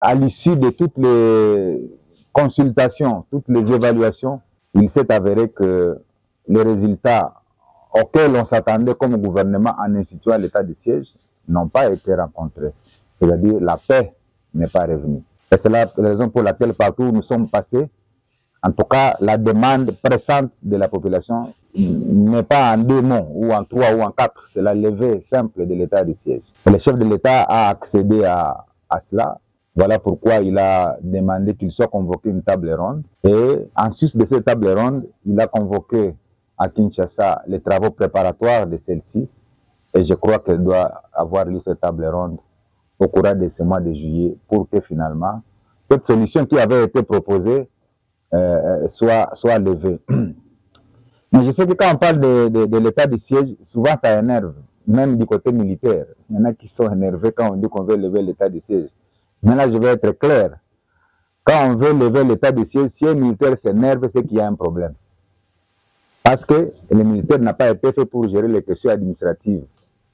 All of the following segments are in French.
à l'issue de toutes les consultations, toutes les évaluations, il s'est avéré que les résultats auxquels on s'attendait comme gouvernement en instituant l'état de siège n'ont pas été rencontrés. C'est-à-dire la paix n'est pas revenue. Et c'est la raison pour laquelle partout où nous sommes passés, en tout cas la demande pressante de la population n'est pas en 2 mots ou en 3 ou en 4, c'est la levée simple de l'état de siège. Et le chef de l'État a accédé à cela. Voilà pourquoi il a demandé qu'il soit convoqué une table ronde. Et en sus de cette table ronde, il a convoqué à Kinshasa les travaux préparatoires de celle-ci. Et je crois qu'elle doit avoir lieu cette table ronde au courant de ce mois de juillet pour que finalement cette solution qui avait été proposée soit levée. Mais je sais que quand on parle de l'état de siège, souvent ça énerve, même du côté militaire. Il y en a qui sont énervés quand on dit qu'on veut lever l'état de siège. Mais là, je vais être clair. Quand on veut lever l'état de siège, si un militaire s'énerve, c'est qu'il y a un problème. Parce que le militaire n'a pas été fait pour gérer les questions administratives.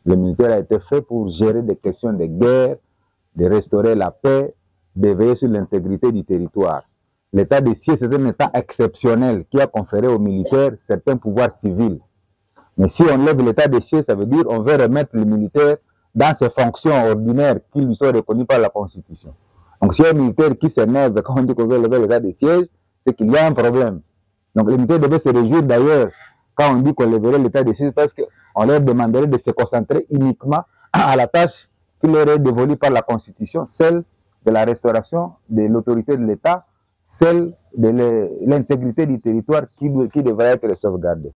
Le militaire a été fait pour gérer des questions de guerre, de restaurer la paix, de veiller sur l'intégrité du territoire. L'état de siège, c'est un état exceptionnel qui a conféré aux militaires certains pouvoirs civils. Mais si on lève l'état de siège, ça veut dire qu'on veut remettre le militaire dans ses fonctions ordinaires qui lui sont reconnues par la Constitution. Donc si un militaire qui s'énerve quand on dit qu'on veut lever l'état de siège, c'est qu'il y a un problème. Donc les militaires devaient se réjouir d'ailleurs quand on dit qu'on leverait l'état de siège parce qu'on leur demanderait de se concentrer uniquement à la tâche qui leur est dévolue par la Constitution, celle de la restauration de l'autorité de l'État, celle de l'intégrité du territoire qui devrait être sauvegardée.